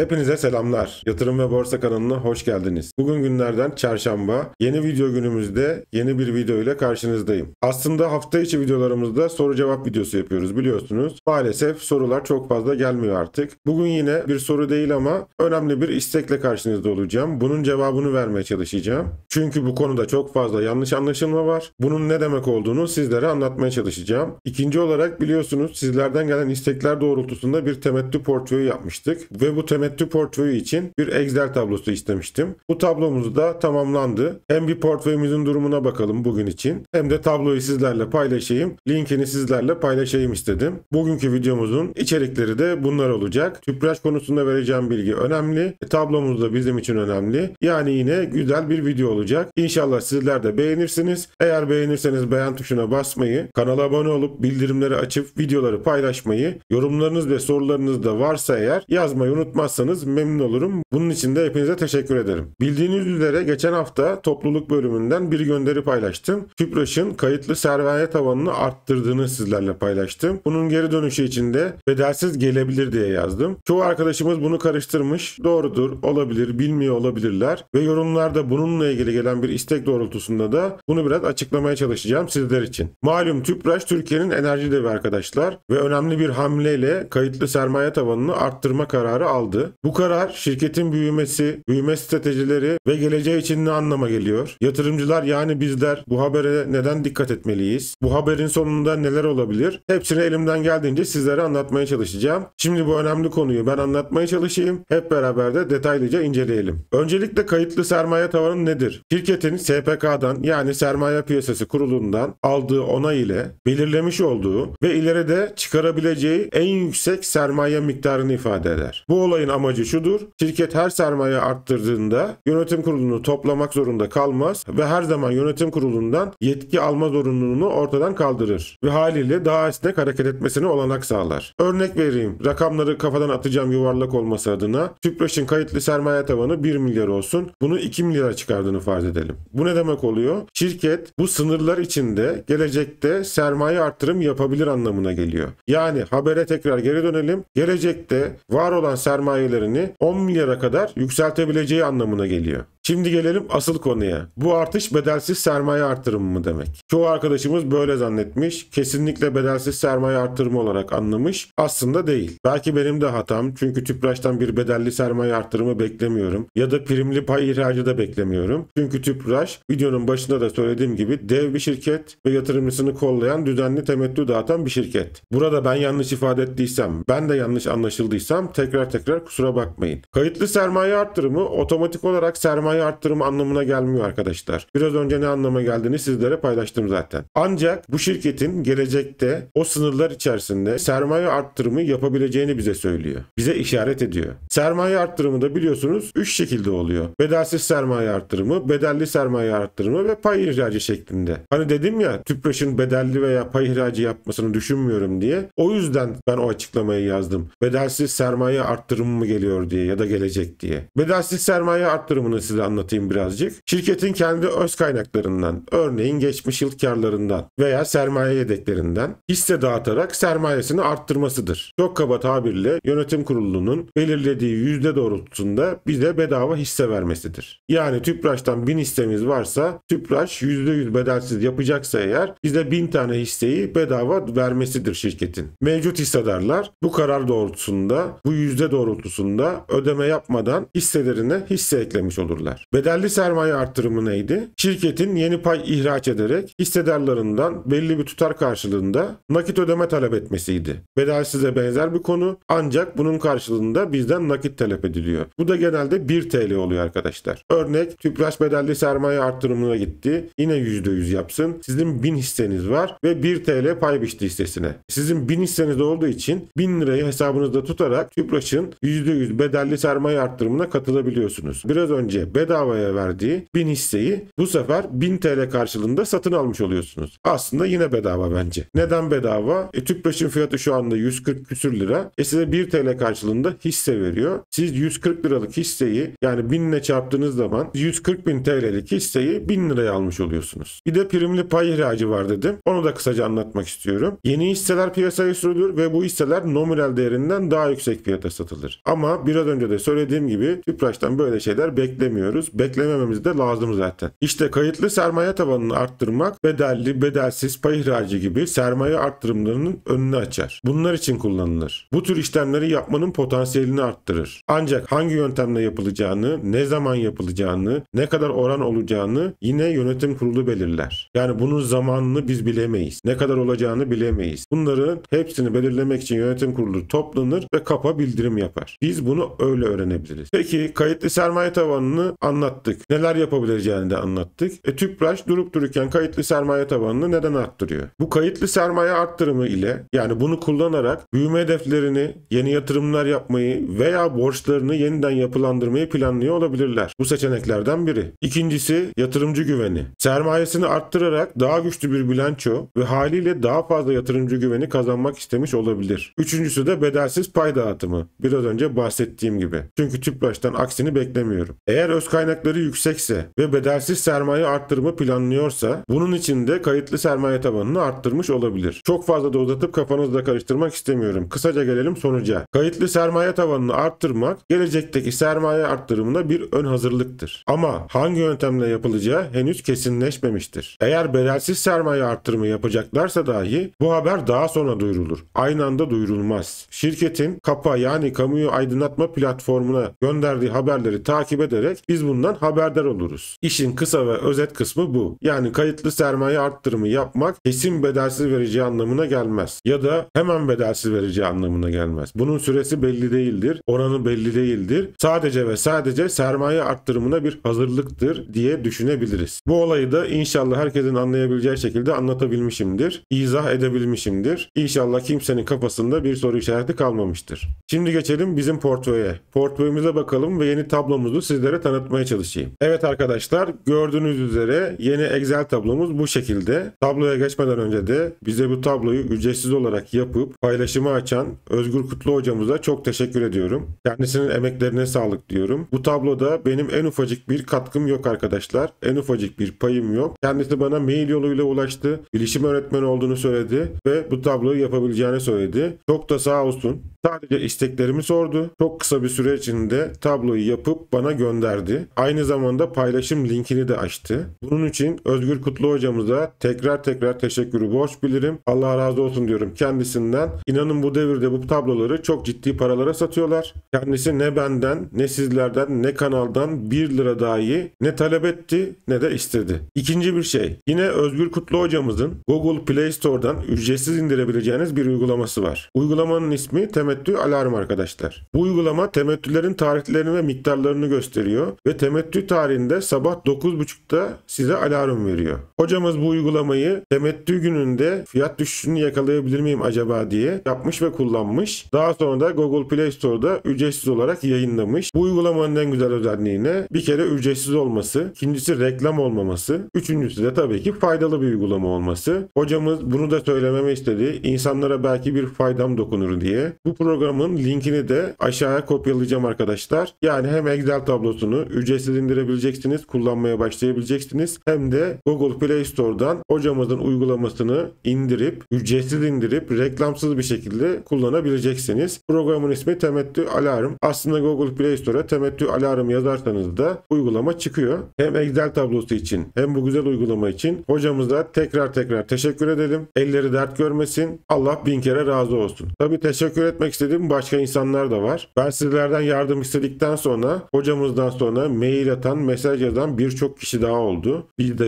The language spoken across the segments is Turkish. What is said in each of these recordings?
Hepinize selamlar. Yatırım ve Borsa kanalına hoş geldiniz. Bugün günlerden çarşamba. Yeni video günümüzde yeni bir video ile karşınızdayım. Aslında hafta içi videolarımızda soru cevap videosu yapıyoruz biliyorsunuz. Maalesef sorular çok fazla gelmiyor artık. Bugün yine bir soru değil ama önemli bir istekle karşınızda olacağım. Bunun cevabını vermeye çalışacağım. Çünkü bu konuda çok fazla yanlış anlaşılma var. Bunun ne demek olduğunu sizlere anlatmaya çalışacağım. İkinci olarak biliyorsunuz sizlerden gelen istekler doğrultusunda bir temettü portföyü yapmıştık. Ve bu temettü portföyü için bir Excel tablosu istemiştim. Bu tablomuz da tamamlandı. Hem bir portföyümüzün durumuna bakalım bugün için hem de tabloyu sizlerle paylaşayım. Linkini sizlerle paylaşayım istedim. Bugünkü videomuzun içerikleri de bunlar olacak. Tüpraş konusunda vereceğim bilgi önemli. Tablomuz da bizim için önemli. Yani yine güzel bir video olacak. İnşallah sizler de beğenirsiniz. Eğer beğenirseniz beğen tuşuna basmayı, kanala abone olup bildirimleri açıp videoları paylaşmayı, yorumlarınız ve sorularınız da varsa eğer yazmayı unutmazsanız memnun olurum. Bunun için de hepinize teşekkür ederim. Bildiğiniz üzere geçen hafta topluluk bölümünden bir gönderi paylaştım. Tüpraş'ın kayıtlı sermaye tavanını arttırdığını sizlerle paylaştım. Bunun geri dönüşü için de bedelsiz gelebilir diye yazdım. Çoğu arkadaşımız bunu karıştırmış. Doğrudur, olabilir, bilmiyor olabilirler ve yorumlarda bununla ilgili gelen bir istek doğrultusunda da bunu biraz açıklamaya çalışacağım sizler için. Malum Tüpraş Türkiye'nin enerji devi arkadaşlar ve önemli bir hamleyle kayıtlı sermaye tavanını arttırma kararı aldı. Bu karar şirketin büyümesi, büyüme stratejileri ve geleceği için ne anlama geliyor? Yatırımcılar yani bizler bu habere neden dikkat etmeliyiz? Bu haberin sonunda neler olabilir? Hepsini elimden geldiğince sizlere anlatmaya çalışacağım. Şimdi bu önemli konuyu ben anlatmaya çalışayım. Hep beraber de detaylıca inceleyelim. Öncelikle kayıtlı sermaye tavanı nedir? Şirketin SPK'dan yani Sermaye Piyasası Kurulu'ndan aldığı onay ile belirlemiş olduğu ve ileride çıkarabileceği en yüksek sermaye miktarını ifade eder. Bu olayın amacı şudur. Şirket her sermaye arttırdığında yönetim kurulunu toplamak zorunda kalmaz ve her zaman yönetim kurulundan yetki alma zorunluluğunu ortadan kaldırır ve haliyle daha esnek hareket etmesine olanak sağlar. Örnek vereyim. Rakamları kafadan atacağım yuvarlak olması adına. Tüpraş'ın kayıtlı sermaye tavanı 1 milyar olsun. Bunu 2 milyara çıkardığını farz edelim. Bu ne demek oluyor? Şirket bu sınırlar içinde gelecekte sermaye artırım yapabilir anlamına geliyor. Yani habere tekrar geri dönelim. Gelecekte var olan sermayelerini 10 milyara kadar yükseltebileceği anlamına geliyor. Şimdi gelelim asıl konuya. Bu artış bedelsiz sermaye artırımı mı demek? Çoğu arkadaşımız böyle zannetmiş. Kesinlikle bedelsiz sermaye artırımı olarak anlamış. Aslında değil. Belki benim de hatam. Çünkü Tüpraş'tan bir bedelli sermaye artırımı beklemiyorum. Ya da primli pay ihracı da beklemiyorum. Çünkü Tüpraş videonun başında da söylediğim gibi dev bir şirket ve yatırımcısını kollayan düzenli temettü dağıtan bir şirket. Burada ben yanlış ifade ettiysem, ben de yanlış anlaşıldıysam tekrar kusura bakmayın. Kayıtlı sermaye artırımı otomatik olarak sermaye arttırımı anlamına gelmiyor arkadaşlar. Biraz önce ne anlama geldiğini sizlere paylaştım zaten. Ancak bu şirketin gelecekte o sınırlar içerisinde sermaye arttırımı yapabileceğini bize söylüyor. Bize işaret ediyor. Sermaye arttırımı da biliyorsunuz 3 şekilde oluyor. Bedelsiz sermaye arttırımı, bedelli sermaye arttırımı ve pay ihracı şeklinde. Hani dedim ya Tüpraş'ın bedelli veya pay ihracı yapmasını düşünmüyorum diye. O yüzden ben o açıklamayı yazdım. Bedelsiz sermaye arttırımı mı geliyor diye ya da gelecek diye. Bedelsiz sermaye arttırımını size anlatayım birazcık. Şirketin kendi öz kaynaklarından, örneğin geçmiş yıl karlarından veya sermaye yedeklerinden hisse dağıtarak sermayesini arttırmasıdır. Çok kaba tabirle yönetim kurulunun belirlediği yüzde doğrultusunda bize bedava hisse vermesidir. Yani Tüpraş'tan 1000 hissemiz varsa Tüpraş %100 bedelsiz yapacaksa eğer bize 1000 tane hisseyi bedava vermesidir şirketin. Mevcut hissedarlar bu karar doğrultusunda, bu yüzde doğrultusunda ödeme yapmadan hisselerine hisse eklemiş olurlar. Bedelli sermaye artırımı neydi? Şirketin yeni pay ihraç ederek hissedarlarından belli bir tutar karşılığında nakit ödeme talep etmesiydi. Bedelsize benzer bir konu ancak bunun karşılığında bizden nakit talep ediliyor. Bu da genelde 1 TL oluyor arkadaşlar. Örnek Tüpraş bedelli sermaye artırımına gitti. Yine %100 yapsın. Sizin 1000 hisseniz var ve 1 TL pay biçti hissesine. Sizin 1000 hisseniz olduğu için 1000 lirayı hesabınızda tutarak Tüpraş'ın %100 bedelli sermaye artırımına katılabiliyorsunuz. Biraz önce bedavaya verdiği 1000 hisseyi bu sefer 1000 TL karşılığında satın almış oluyorsunuz. Aslında yine bedava bence. Neden bedava? Tüpraş'ın fiyatı şu anda 140 küsür lira. Size 1 TL karşılığında hisse veriyor. Siz 140 liralık hisseyi yani 1000 ile çarptığınız zaman 140 bin TL'lik hisseyi 1000 liraya almış oluyorsunuz. Bir de primli pay ihracı var dedim. Onu da kısaca anlatmak istiyorum. Yeni hisseler piyasaya sürülür ve bu hisseler nominal değerinden daha yüksek fiyata satılır. Ama biraz önce de söylediğim gibi Tüpraş'tan böyle şeyler beklemiyoruz. Beklemememiz de lazım zaten. İşte kayıtlı sermaye tabanını arttırmak bedelli, bedelsiz pay ihracı gibi sermaye arttırımlarının önünü açar. Bunlar için kullanılır. Bu tür işlemleri yapmanın potansiyelini arttırır. Ancak hangi yöntemle yapılacağını, ne zaman yapılacağını, ne kadar oran olacağını yine yönetim kurulu belirler. Yani bunun zamanını biz bilemeyiz. Ne kadar olacağını bilemeyiz. Bunların hepsini belirlemek için yönetim kurulu toplanır ve KAP'a bildirim yapar. Biz bunu öyle öğrenebiliriz. Peki kayıtlı sermaye tabanını anlattık. Neler yapabileceğini de anlattık. Tüpraş durup dururken kayıtlı sermaye tabanını neden arttırıyor? Bu kayıtlı sermaye arttırımı ile yani bunu kullanarak büyüme hedeflerini, yeni yatırımlar yapmayı veya borçlarını yeniden yapılandırmayı planlıyor olabilirler. Bu seçeneklerden biri. İkincisi yatırımcı güveni. Sermayesini arttırarak daha güçlü bir bilanço ve haliyle daha fazla yatırımcı güveni kazanmak istemiş olabilir. Üçüncüsü de bedelsiz pay dağıtımı. Biraz önce bahsettiğim gibi. Çünkü Tüpraş'tan aksini beklemiyorum. Eğer öz kaynakları yüksekse ve bedelsiz sermaye arttırımı planlıyorsa bunun için de kayıtlı sermaye tabanını arttırmış olabilir. Çok fazla da uzatıp kafanızda karıştırmak istemiyorum. Kısaca gelelim sonuca. Kayıtlı sermaye tabanını arttırmak gelecekteki sermaye arttırımına bir ön hazırlıktır. Ama hangi yöntemle yapılacağı henüz kesinleşmemiştir. Eğer bedelsiz sermaye arttırımı yapacaklarsa dahi bu haber daha sonra duyurulur. Aynı anda duyurulmaz. Şirketin KAP'a yani kamuoyu aydınlatma platformuna gönderdiği haberleri takip ederek biz bundan haberdar oluruz. İşin kısa ve özet kısmı bu. Yani kayıtlı sermaye arttırımı yapmak kesin bedelsiz vereceği anlamına gelmez. Ya da hemen bedelsiz vereceği anlamına gelmez. Bunun süresi belli değildir. Oranı belli değildir. Sadece ve sadece sermaye arttırımına bir hazırlıktır diye düşünebiliriz. Bu olayı da inşallah herkesin anlayabileceği şekilde anlatabilmişimdir. İzah edebilmişimdir. İnşallah kimsenin kafasında bir soru işareti kalmamıştır. Şimdi geçelim bizim portföye. Portföyümüze bakalım ve yeni tablomuzu sizlere tanıtmaya çalışayım. Evet arkadaşlar, gördüğünüz üzere yeni Excel tablomuz bu şekilde. Tabloya geçmeden önce de bize bu tabloyu ücretsiz olarak yapıp paylaşımı açan Özgür Kutlu hocamıza çok teşekkür ediyorum. Kendisinin emeklerine sağlık diyorum. Bu tabloda benim en ufacık bir katkım yok arkadaşlar. En ufacık bir payım yok. Kendisi bana mail yoluyla ulaştı. Bilişim öğretmeni olduğunu söyledi ve bu tabloyu yapabileceğini söyledi. Çok da sağ olsun. Sadece isteklerimi sordu. Çok kısa bir süre içinde tabloyu yapıp bana gönderdi. Aynı zamanda paylaşım linkini de açtı. Bunun için Özgür Kutlu hocamıza tekrar teşekkürü borç bilirim. Allah razı olsun diyorum kendisinden. İnanın bu devirde bu tabloları çok ciddi paralara satıyorlar. Kendisi ne benden, ne sizlerden, ne kanaldan 1 lira dahi ne talep etti ne de istedi. İkinci bir şey. Yine Özgür Kutlu hocamızın Google Play Store'dan ücretsiz indirebileceğiniz bir uygulaması var. Uygulamanın ismi Temettü Alarm arkadaşlar. Bu uygulama temettülerin tarihlerini ve miktarlarını gösteriyor ve temettü tarihinde sabah 9.30'da size alarm veriyor. Hocamız bu uygulamayı temettü gününde fiyat düşüşünü yakalayabilir miyim acaba diye yapmış ve kullanmış. Daha sonra da Google Play Store'da ücretsiz olarak yayınlamış. Bu uygulamanın en güzel özelliği ne? Bir kere ücretsiz olması, ikincisi reklam olmaması, üçüncüsü de tabii ki faydalı bir uygulama olması. Hocamız bunu da söylememi istedi. İnsanlara belki bir faydam dokunur diye. Bu programın linkini de aşağıya kopyalayacağım arkadaşlar. Yani hem Excel tablosunu ücretsiz indirebileceksiniz, kullanmaya başlayabileceksiniz. Hem de Google Play Store'dan hocamızın uygulamasını ücretsiz indirip reklamsız bir şekilde kullanabileceksiniz. Programın ismi Temettü Alarm. Aslında Google Play Store'a Temettü Alarm yazarsanız da uygulama çıkıyor. Hem Excel tablosu için hem bu güzel uygulama için hocamıza tekrar teşekkür edelim. Elleri dert görmesin. Allah bin kere razı olsun. Tabii teşekkür etmek istediğim başka insanlar da var. Ben sizlerden yardım istedikten sonra hocamızdan sonra mail atan, mesaj yazan birçok kişi daha oldu. Biz de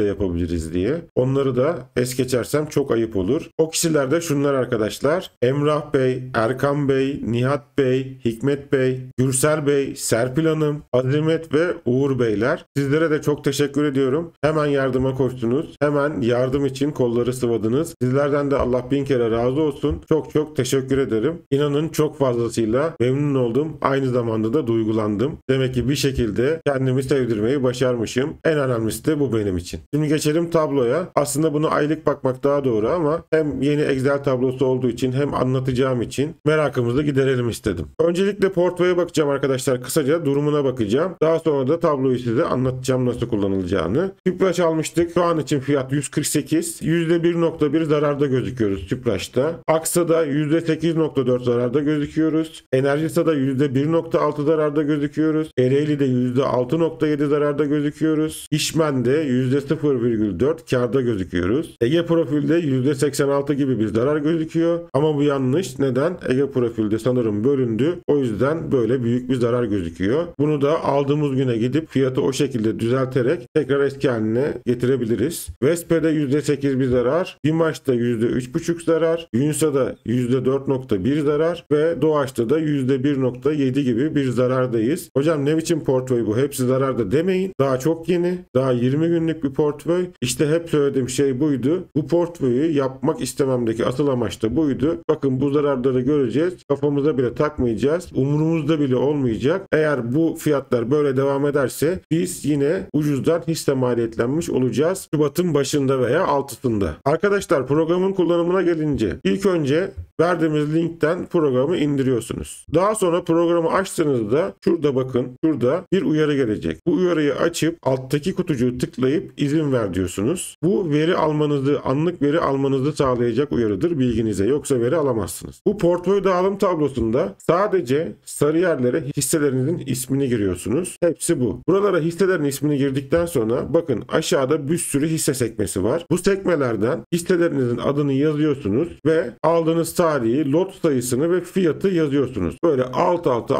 yapabiliriz diye. Onları da es geçersem çok ayıp olur. O kişiler de şunlar arkadaşlar. Emrah Bey, Erkan Bey, Nihat Bey, Hikmet Bey, Gürsel Bey, Serpil Hanım, Azimet ve Uğur Beyler. Sizlere de çok teşekkür ediyorum. Hemen yardıma koştunuz. Hemen yardım için kolları sıvadınız. Sizlerden de Allah bin kere razı olsun. Çok teşekkür ederim. İnanın çok fazlasıyla memnun oldum. Aynı zamanda da duygulandım. Demek ki ki bir şekilde kendimi sevdirmeyi başarmışım. En önemlisi de bu benim için. Şimdi geçelim tabloya. Aslında bunu aylık bakmak daha doğru ama hem yeni Excel tablosu olduğu için hem anlatacağım için merakımızı giderelim istedim. Öncelikle portföye bakacağım arkadaşlar. Kısaca durumuna bakacağım. Daha sonra da tabloyu size anlatacağım nasıl kullanılacağını. Tüpraş almıştık. Şu an için fiyat 148. %1.1 zararda gözüküyoruz Tüpraş'ta. Aksa'da %8.4 zararda gözüküyoruz. Enerjisa'da %1.6 zararda gözüküyoruz. Ereğli'de %6.7 zararda gözüküyoruz. İşmen'de %0,4 kârda gözüküyoruz. Ege Profil'de %86 gibi bir zarar gözüküyor. Ama bu yanlış. Neden? Ege Profil'de sanırım bölündü. O yüzden böyle büyük bir zarar gözüküyor. Bunu da aldığımız güne gidip fiyatı o şekilde düzelterek tekrar eski haline getirebiliriz. Vespe'de %8 bir zarar. Dimaş'ta %3.5 zarar. Yunsa'da %4.1 zarar ve Doğaç'ta da %1.7 gibi bir zarardayız. Hocam ne biçim portföy bu? Hepsi zararda demeyin. Daha çok yeni. Daha 20 günlük bir portföy. İşte hep söylediğim şey buydu. Bu portföyü yapmak istememdeki asıl amaç da buydu. Bakın bu zararları göreceğiz. Kafamıza bile takmayacağız. Umurumuzda bile olmayacak. Eğer bu fiyatlar böyle devam ederse biz yine ucuzdan hisse maliyetlenmiş olacağız. Şubat'ın başında veya altısında. Arkadaşlar programın kullanımına gelince ilk önce verdiğimiz linkten programı indiriyorsunuz. Daha sonra programı açtığınızda şurada bakın, şurada bir uyarı gelecek. Bu uyarıyı açıp alttaki kutucuğu tıklayıp izin ver diyorsunuz. Bu veri almanızı, anlık veri almanızı sağlayacak uyarıdır bilginize. Yoksa veri alamazsınız. Bu portföy dağılım tablosunda sadece sarı yerlere hisselerinizin ismini giriyorsunuz. Hepsi bu. Buralara hisselerin ismini girdikten sonra bakın aşağıda bir sürü hisse sekmesi var. Bu sekmelerden hisselerinizin adını yazıyorsunuz ve aldığınız tarihi, lot sayısını ve fiyatı yazıyorsunuz. Böyle alt alta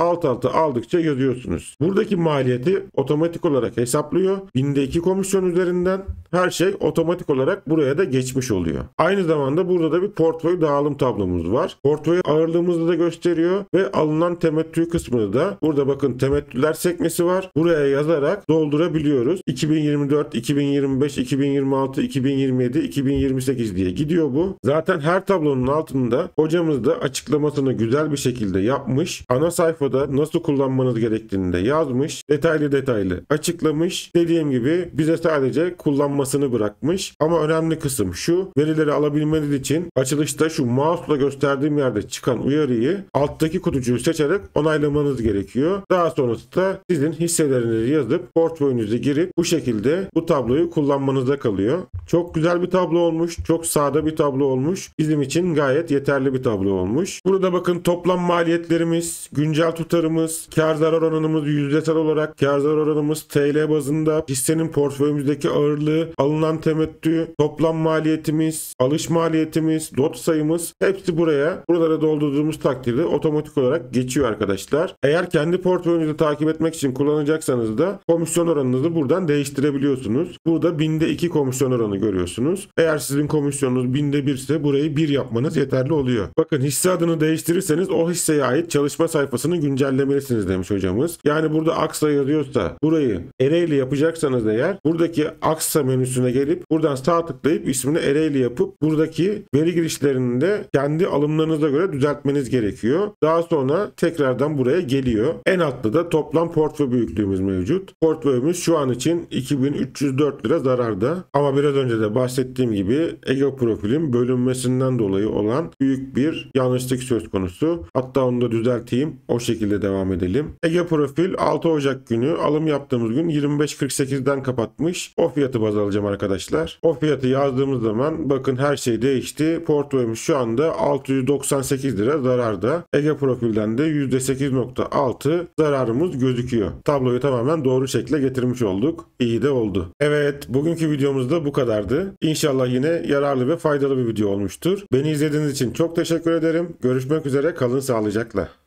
aldıkça yazıyorsunuz. Buradaki maliyeti otomatik olarak hesaplıyor. Binde 2 komisyon üzerinden her şey otomatik olarak buraya da geçmiş oluyor. Aynı zamanda burada da bir portföy dağılım tablomuz var. Portföy ağırlığımızı da gösteriyor ve alınan temettü kısmını da burada bakın temettüler sekmesi var. Buraya yazarak doldurabiliyoruz. 2024, 2025, 2026, 2027, 2028 diye gidiyor bu. Zaten her tablonun altında hocamız da açıklamasını güzel bir şekilde yapmış. Ana sayfada nasıl kullanmanız gerektiğini de yazmış. Detaylı açıklamış. Dediğim gibi bize sadece kullanmasını bırakmış. Ama önemli kısım şu. Verileri alabilmeniz için açılışta şu mouse'la gösterdiğim yerde çıkan uyarıyı alttaki kutucuğu seçerek onaylamanız gerekiyor. Daha sonrasında sizin hisselerinizi yazıp portföyünüze girip bu şekilde bu tabloyu kullanmanıza kalıyor. Çok güzel bir tablo olmuş. Çok sade bir tablo olmuş. Bizim için gayet yeterli bir tablo olmuş. Burada bakın toplam maliyetlerimiz, güncel tutarımız, kar zarar oranımız yüzdesel olarak, kar zarar oranımız TL bazında, hissenin portföyümüzdeki ağırlığı, alınan temettü, toplam maliyetimiz, alış maliyetimiz, lot sayımız hepsi buralara doldurduğumuz takdirde otomatik olarak geçiyor arkadaşlar. Eğer kendi portföyünüzü takip etmek için kullanacaksanız da komisyon oranınızı buradan değiştirebiliyorsunuz. Burada binde 2 komisyon oranı görüyorsunuz. Eğer sizin komisyonunuz binde 1 ise burayı 1 yapmanız yeterli oluyor. Bakın hisse adını değiştirirseniz o hisseye ait çalışma sayfasını güncellemelisiniz demiş hocamız. Yani burada Aksa yazıyorsa burayı Ereğli yapacaksanız eğer buradaki Aksa menüsüne gelip buradan sağ tıklayıp ismini Ereğli yapıp buradaki veri girişlerini de kendi alımlarınıza göre düzeltmeniz gerekiyor. Daha sonra tekrardan buraya geliyor. En altta da toplam portföy büyüklüğümüz mevcut. Portföyümüz şu an için 2304 lira zararda. Ama biraz önce de bahsettiğim gibi Ege Profil'in bölünmesinden dolayı olan büyük bir yanlışlık söz konusu. Hatta onu da düzelteyim. O şekilde devam edelim. Ege Profil 6 Ocak günü alım yaptığımız gün 25.48'den kapatmış. O fiyatı baz alacağım arkadaşlar. O fiyatı yazdığımız zaman bakın her şey değişti. Portföyümüz şu anda 698 lira zararda. Ege Profil'den de %8.6 zararımız gözüküyor. Tabloyu tamamen doğru şekle getirmiş olduk. İyi de oldu. Evet, bugünkü videomuz da bu kadardı. İnşallah yine yararlı ve faydalı bir video olmuştur. Beni izlediğiniz için çok teşekkür ederim. Görüşmek üzere, kalın sağlıcakla.